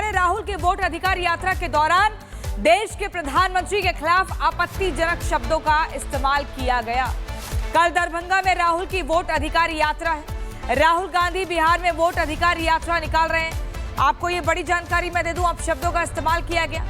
खबर है, राहुल की वोट अधिकार यात्रा के दौरान देश के प्रधानमंत्री के खिलाफ आपत्तिजनक शब्दों का इस्तेमाल किया गया। कल दरभंगा में राहुल की वोट अधिकार यात्रा है। राहुल गांधी बिहार में वोट अधिकार यात्रा निकाल रहे हैं। आपको ये बड़ी जानकारी मैं दे दूं, अब शब्दों का इस्तेमाल किया गया।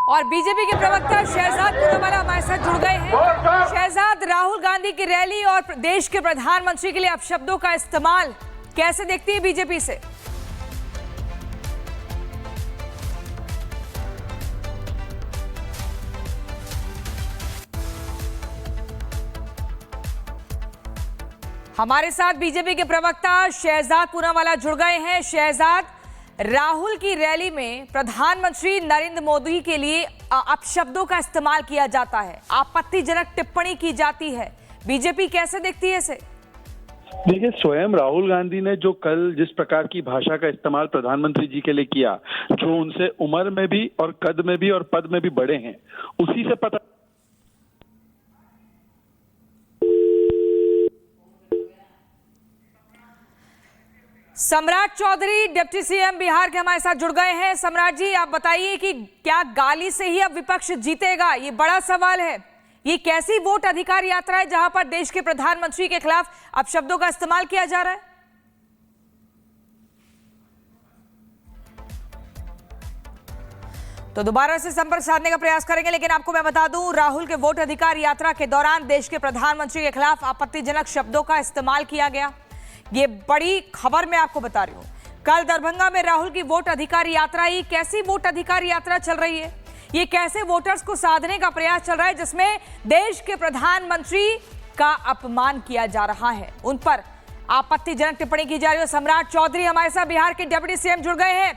और बीजेपी के प्रवक्ता शहजाद पूनावाला हमारे साथ जुड़ गए हैं। शहजाद, राहुल गांधी की रैली और देश के प्रधानमंत्री के लिए अपशब्दों का इस्तेमाल कैसे देखती है बीजेपी से? हमारे साथ बीजेपी के प्रवक्ता शहजाद पूनावाला जुड़ गए हैं। शहजाद, राहुल की रैली में प्रधानमंत्री नरेंद्र मोदी के लिए अपशब्दों का इस्तेमाल किया जाता है, आपत्तिजनक टिप्पणी की जाती है, बीजेपी कैसे देखती है इसे? देखिए, स्वयं राहुल गांधी ने जो कल जिस प्रकार की भाषा का इस्तेमाल प्रधानमंत्री जी के लिए किया, जो उनसे उम्र में भी और कद में भी और पद में भी बड़े हैं, उसी से पता। सम्राट चौधरी डिप्टी सीएम बिहार के हमारे साथ जुड़ गए हैं। सम्राट जी, आप बताइए कि क्या गाली से ही अब विपक्ष जीतेगा? ये बड़ा सवाल है। ये कैसी वोट अधिकार यात्रा है जहां पर देश के प्रधानमंत्री के खिलाफ अपशब्दों का इस्तेमाल किया जा रहा है? तो दोबारा से संपर्क साधने का प्रयास करेंगे, लेकिन आपको मैं बता दूं, राहुल के वोट अधिकार यात्रा के दौरान देश के प्रधानमंत्री के खिलाफ आपत्तिजनक शब्दों का इस्तेमाल किया गया। ये बड़ी खबर मैं आपको बता रही हूं। कल दरभंगा में राहुल की वोट अधिकार यात्रा, ये कैसी वोट अधिकार यात्रा चल रही है? ये कैसे वोटर्स को साधने का प्रयास चल रहा है जिसमें देश के प्रधानमंत्री का अपमान किया जा रहा है, उन पर आपत्तिजनक टिप्पणी की जा रही है। सम्राट चौधरी हमारे साथ बिहार के डिप्टी सीएम जुड़ गए हैं।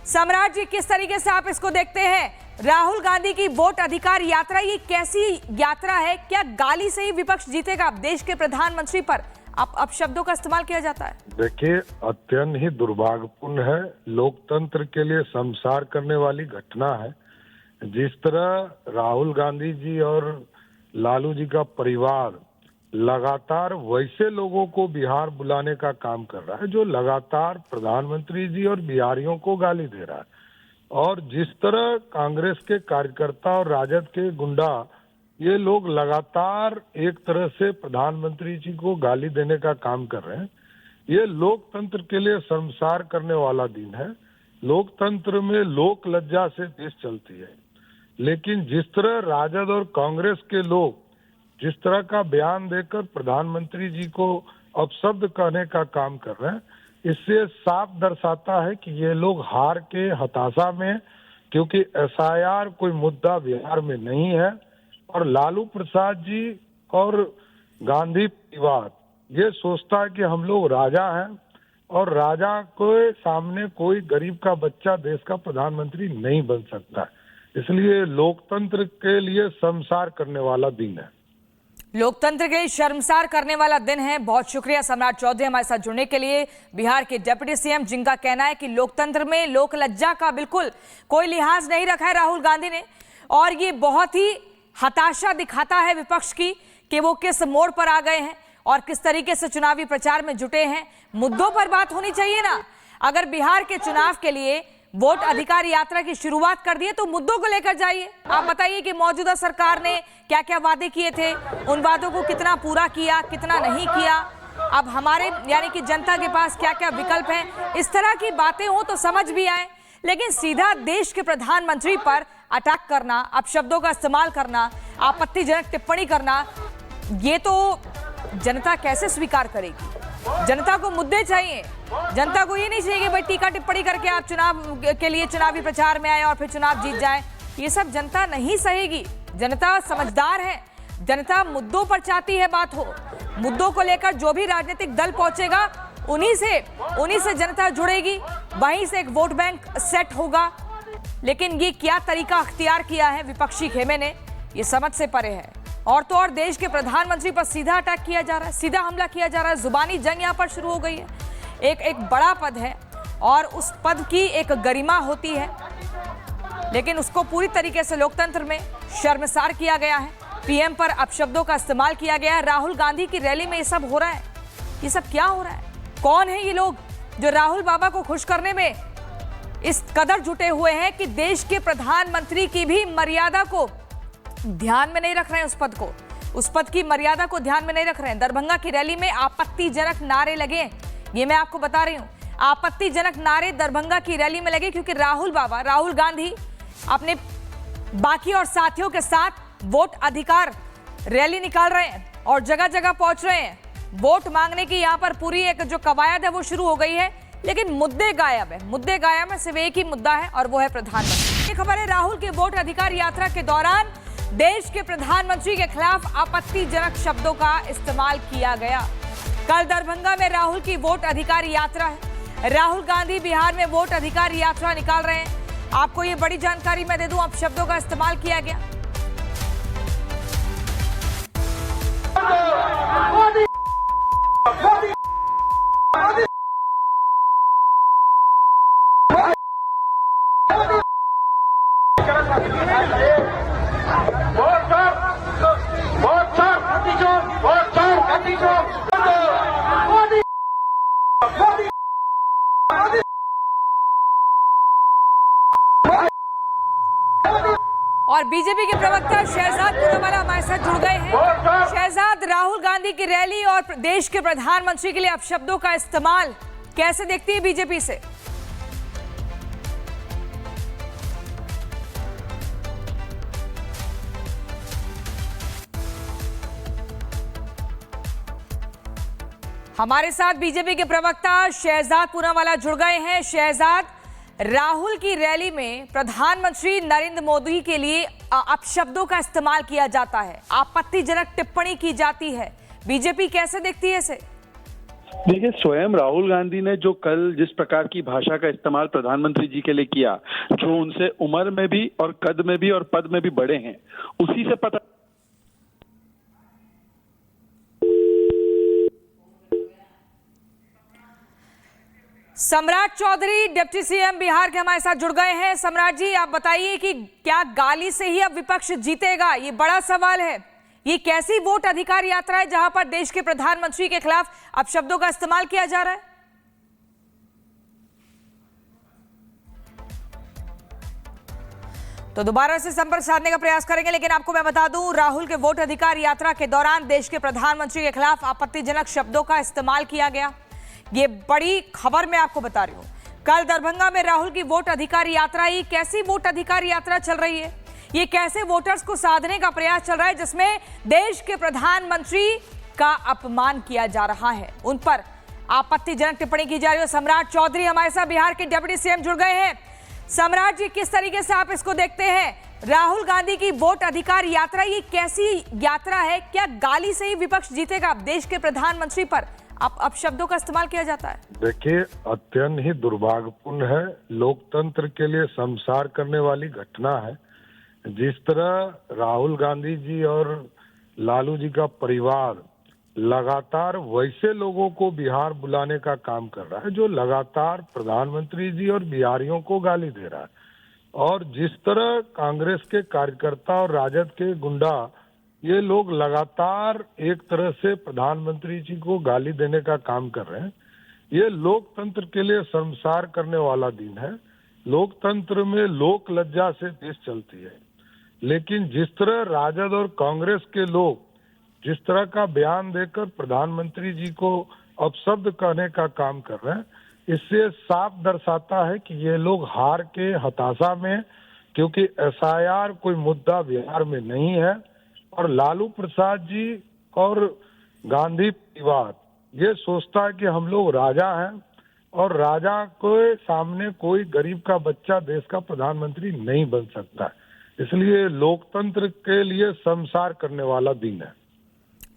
सम्राट जी, किस तरीके से आप इसको देखते हैं? राहुल गांधी की वोट अधिकार यात्रा, ये कैसी यात्रा है? क्या गाली से ही विपक्ष जीतेगा? देश के प्रधानमंत्री पर अब शब्दों का इस्तेमाल किया जाता है। देखिए, अत्यंत ही दुर्भाग्यपूर्ण है, लोकतंत्र के लिए शर्मसार करने वाली घटना है। जिस तरह राहुल गांधी जी और लालू जी का परिवार लगातार वैसे लोगों को बिहार बुलाने का काम कर रहा है जो लगातार प्रधानमंत्री जी और बिहारियों को गाली दे रहा है, और जिस तरह कांग्रेस के कार्यकर्ता और राजद के गुंडा ये लोग लगातार एक तरह से प्रधानमंत्री जी को गाली देने का काम कर रहे हैं, ये लोकतंत्र के लिए शर्मसार करने वाला दिन है। लोकतंत्र में लोक लज्जा से देश चलती है, लेकिन जिस तरह राजद और कांग्रेस के लोग जिस तरह का बयान देकर प्रधानमंत्री जी को अपशब्द कहने का काम कर रहे हैं, इससे साफ दर्शाता है कि ये लोग हार के हताशा में, क्योंकि एसआईआर कोई मुद्दा बिहार में नहीं है और लालू प्रसाद जी और गांधी परिवार ये सोचता है कि हम लोग राजा हैं और राजा के सामने कोई गरीब का बच्चा देश का प्रधानमंत्री नहीं बन सकता। इसलिए लोकतंत्र के लिए शर्मसार करने वाला दिन है। लोकतंत्र के लिए शर्मसार करने वाला दिन है। बहुत शुक्रिया सम्राट चौधरी हमारे साथ जुड़ने के लिए, बिहार के डिप्टी सीएम, जिनका कहना है कि लोकतंत्र में लोक लज्जा का बिल्कुल कोई लिहाज नहीं रखा है राहुल गांधी ने, और ये बहुत ही हताशा दिखाता है विपक्ष की कि वो किस मोड़ पर आ गए हैं और किस तरीके से चुनावी प्रचार में जुटे हैं। मुद्दों पर बात होनी चाहिए ना। अगर बिहार के चुनाव के लिए वोट अधिकार यात्रा की शुरुआत कर दी है तो मुद्दों को लेकर जाइए। आप बताइए कि मौजूदा सरकार ने क्या क्या वादे किए थे, उन वादों को कितना पूरा किया, कितना नहीं किया, अब हमारे यानी कि जनता के पास क्या क्या विकल्प हैं। इस तरह की बातें हो तो समझ भी आए, लेकिन सीधा देश के प्रधानमंत्री पर अटैक करना, अपशब्दों का इस्तेमाल करना, आपत्तिजनक टिप्पणी करना, ये तो जनता कैसे स्वीकार करेगी? जनता को मुद्दे चाहिए। जनता को ये नहीं चाहिए कि भाई टीका टिप्पणी करके आप चुनाव के लिए चुनावी प्रचार में आए और फिर चुनाव जीत जाए। ये सब जनता नहीं सहेगी। जनता समझदार है, जनता मुद्दों पर चाहती है बात हो। मुद्दों को लेकर जो भी राजनीतिक दल पहुंचेगा उन्हीं से जनता जुड़ेगी, वहीं से एक वोट बैंक सेट होगा। लेकिन ये क्या तरीका अख्तियार किया है विपक्षी खेमे ने, ये समझ से परे है। और तो और देश के प्रधानमंत्री पर सीधा अटैक किया जा रहा है, सीधा हमला किया जा रहा है। जुबानी जंग यहाँ पर शुरू हो गई है। एक बड़ा पद है और उस पद की एक गरिमा होती है, लेकिन उसको पूरी तरीके से लोकतंत्र में शर्मसार किया गया है। पीएम पर अपशब्दों का इस्तेमाल किया गया है। राहुल गांधी की रैली में ये सब हो रहा है। ये सब क्या हो रहा है? कौन है ये लोग जो राहुल बाबा को खुश करने में इस कदर जुटे हुए हैं कि देश के प्रधानमंत्री की भी मर्यादा को ध्यान में नहीं रख रहे हैं, उस पद की मर्यादा को ध्यान में नहीं रख रहे हैं। दरभंगा की रैली में आपत्तिजनक नारे लगे, ये मैं आपको बता रही हूं। आपत्तिजनक नारे दरभंगा की रैली में लगे क्योंकि राहुल गांधी अपने बाकी और साथियों के साथ वोट अधिकार रैली निकाल रहे हैं और जगह जगह पहुंच रहे हैं। वोट मांगने की यहां पर पूरी एक जो कवायद है वो शुरू हो गई है, लेकिन मुद्दे गायब है। मुद्दे गायब है, सिर्फ एक ही मुद्दा है और वो है प्रधानमंत्री। ये खबर है, राहुल के वोट अधिकार यात्रा के दौरान देश के प्रधानमंत्री के खिलाफ आपत्तिजनक शब्दों का इस्तेमाल किया गया। कल दरभंगा में राहुल की वोट अधिकार यात्रा है। राहुल गांधी बिहार में वोट अधिकार यात्रा निकाल रहे हैं। आपको ये बड़ी जानकारी मैं दे दूं, अब शब्दों का इस्तेमाल किया गया। और बीजेपी के प्रवक्ता शहजाद पूनावाला हमारे साथ जुड़ गए हैं। शहजाद, राहुल गांधी की रैली और देश के प्रधानमंत्री के लिए अपशब्दों का इस्तेमाल कैसे देखती है बीजेपी से? हमारे साथ बीजेपी के प्रवक्ता शहजाद पूनावाला जुड़ गए हैं। शहजाद, राहुल की रैली में प्रधानमंत्री नरेंद्र मोदी के लिए अपशब्दों का इस्तेमाल किया जाता है, आपत्तिजनक टिप्पणी की जाती है, बीजेपी कैसे देखती है इसे? देखिए, स्वयं राहुल गांधी ने जो कल जिस प्रकार की भाषा का इस्तेमाल प्रधानमंत्री जी के लिए किया, जो उनसे उम्र में भी और कद में भी और पद में भी बड़े हैं, उसी से पता सम्राट चौधरी डिप्टी सीएम बिहार के हमारे साथ जुड़ गए हैं। सम्राट जी, आप बताइए कि क्या गाली से ही अब विपक्ष जीतेगा? ये बड़ा सवाल है। ये कैसी वोट अधिकार यात्रा है जहां पर देश के प्रधानमंत्री के खिलाफ अपशब्दों का इस्तेमाल किया जा रहा है? तो दोबारा से संपर्क साधने का प्रयास करेंगे, लेकिन आपको मैं बता दूं, राहुल के वोट अधिकार यात्रा के दौरान देश के प्रधानमंत्री के खिलाफ आपत्तिजनक शब्दों का इस्तेमाल किया गया। ये बड़ी खबर मैं आपको बता रही हूं। कल दरभंगा में राहुल की वोट अधिकार यात्रा, ये कैसी वोट अधिकार यात्रा चल रही है? ये कैसे वोटर्स को साधने का प्रयास चल रहा है जिसमें देश के प्रधानमंत्री का अपमान किया जा रहा है, उन पर आपत्तिजनक टिप्पणी की जा रही है। सम्राट चौधरी हमारे साथ बिहार के डिप्टी सीएम जुड़ गए हैं। सम्राट जी, किस तरीके से आप इसको देखते हैं? राहुल गांधी की वोट अधिकार यात्रा, ये कैसी यात्रा है? क्या गाली से ही विपक्ष जीतेगा? अब देश के प्रधानमंत्री पर अब शब्दों का इस्तेमाल किया जाता है। देखिए, अत्यंत ही दुर्भाग्यपूर्ण है, लोकतंत्र के लिए शर्मसार करने वाली घटना है। जिस तरह राहुल गांधी जी और लालू जी का परिवार लगातार वैसे लोगों को बिहार बुलाने का काम कर रहा है जो लगातार प्रधानमंत्री जी और बिहारियों को गाली दे रहा है, और जिस तरह कांग्रेस के कार्यकर्ता और राजद के गुंडा ये लोग लगातार एक तरह से प्रधानमंत्री जी को गाली देने का काम कर रहे हैं, ये लोकतंत्र के लिए शर्मसार करने वाला दिन है। लोकतंत्र में लोक लज्जा से देश चलती है, लेकिन जिस तरह राजद और कांग्रेस के लोग जिस तरह का बयान देकर प्रधानमंत्री जी को अपशब्द कहने का काम कर रहे हैं, इससे साफ दर्शाता है कि ये लोग हार के हताशा में, क्योंकि एसआईआर कोई मुद्दा बिहार में नहीं है और लालू प्रसाद जी और गांधी परिवार ये सोचता है कि हम लोग राजा हैं और राजा के सामने कोई गरीब का बच्चा देश का प्रधानमंत्री नहीं बन सकता। इसलिए लोकतंत्र के लिए शर्मसार करने वाला दिन है।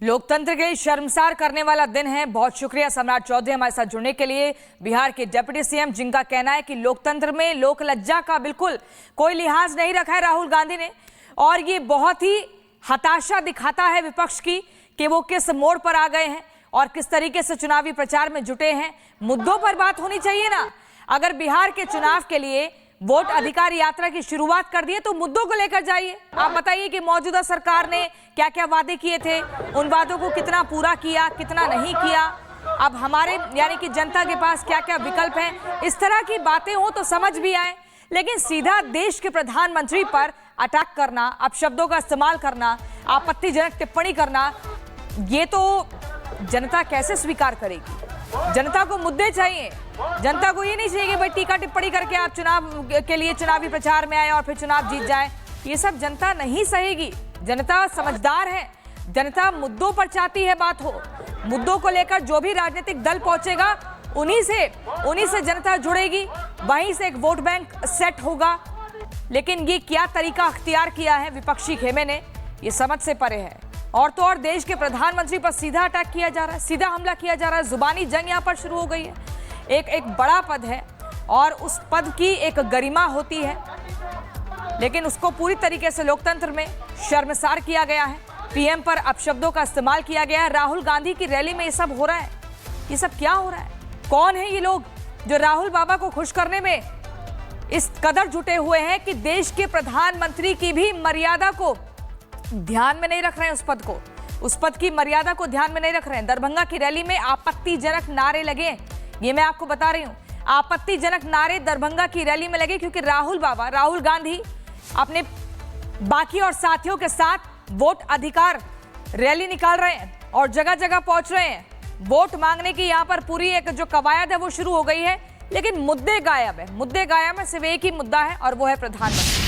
लोकतंत्र के शर्मसार करने वाला दिन है। बहुत शुक्रिया सम्राट चौधरी हमारे साथ जुड़ने के लिए। बिहार के डिप्टी सीएम जिनका कहना है कि लोकतंत्र में लोक लज्जा का बिल्कुल कोई लिहाज नहीं रखा है राहुल गांधी ने, और ये बहुत ही हताशा दिखाता है विपक्ष की कि वो किस मोड़ पर आ गए हैं और किस तरीके से चुनावी प्रचार में जुटे हैं। मुद्दों पर बात होनी चाहिए ना। अगर बिहार के चुनाव के लिए वोट अधिकार यात्रा की शुरुआत कर दी है तो मुद्दों को लेकर जाइए। आप बताइए कि मौजूदा सरकार ने क्या क्या वादे किए थे, उन वादों को कितना पूरा किया, कितना नहीं किया। अब हमारे यानी कि जनता के पास क्या क्या विकल्प हैं, इस तरह की बातें हो तो समझ भी आए। लेकिन सीधा देश के प्रधानमंत्री पर अटैक करना, अपशब्दों का इस्तेमाल करना, आपत्तिजनक टिप्पणी करना, ये तो जनता कैसे स्वीकार करेगी। जनता को मुद्दे चाहिए। जनता को ये नहीं चाहिए कि भाई टीका टिप्पणी करके आप चुनाव के लिए चुनावी प्रचार में आए और फिर चुनाव जीत जाए। ये सब जनता नहीं सहेगी। जनता समझदार है। जनता मुद्दों पर चाहती है बात हो। मुद्दों को लेकर जो भी राजनीतिक दल पहुंचेगा उन्हीं से जनता जुड़ेगी, वहीं से एक वोट बैंक सेट होगा। लेकिन ये क्या तरीका अख्तियार किया है विपक्षी खेमे ने, ये समझ से परे है। और तो और देश के प्रधानमंत्री पर सीधा अटैक किया जा रहा है, सीधा हमला किया जा रहा है। जुबानी जंग यहाँ पर शुरू हो गई है। एक बड़ा पद है और उस पद की एक गरिमा होती है, लेकिन उसको पूरी तरीके से लोकतंत्र में शर्मसार किया गया है। पीएम पर अपशब्दों का इस्तेमाल किया गया है। राहुल गांधी की रैली में ये सब हो रहा है। ये सब क्या हो रहा है? कौन है ये लोग जो राहुल बाबा को खुश करने में इस कदर जुटे हुए हैं कि देश के प्रधानमंत्री की भी मर्यादा को ध्यान में नहीं रख रहे हैं। उस पद की मर्यादा को ध्यान में नहीं रख रहे हैं। दरभंगा की रैली में आपत्तिजनक नारे लगे, ये मैं आपको बता रही हूं। आपत्तिजनक नारे दरभंगा की रैली में लगे क्योंकि राहुल गांधी अपने बाकी और साथियों के साथ वोट अधिकार रैली निकाल रहे हैं और जगह जगह पहुंच रहे हैं। वोट मांगने की यहां पर पूरी एक जो कवायद है वो शुरू हो गई है, लेकिन मुद्दे गायब है। मुद्दे गायब है, सिर्फ एक ही मुद्दा है और वो है प्रधानमंत्री।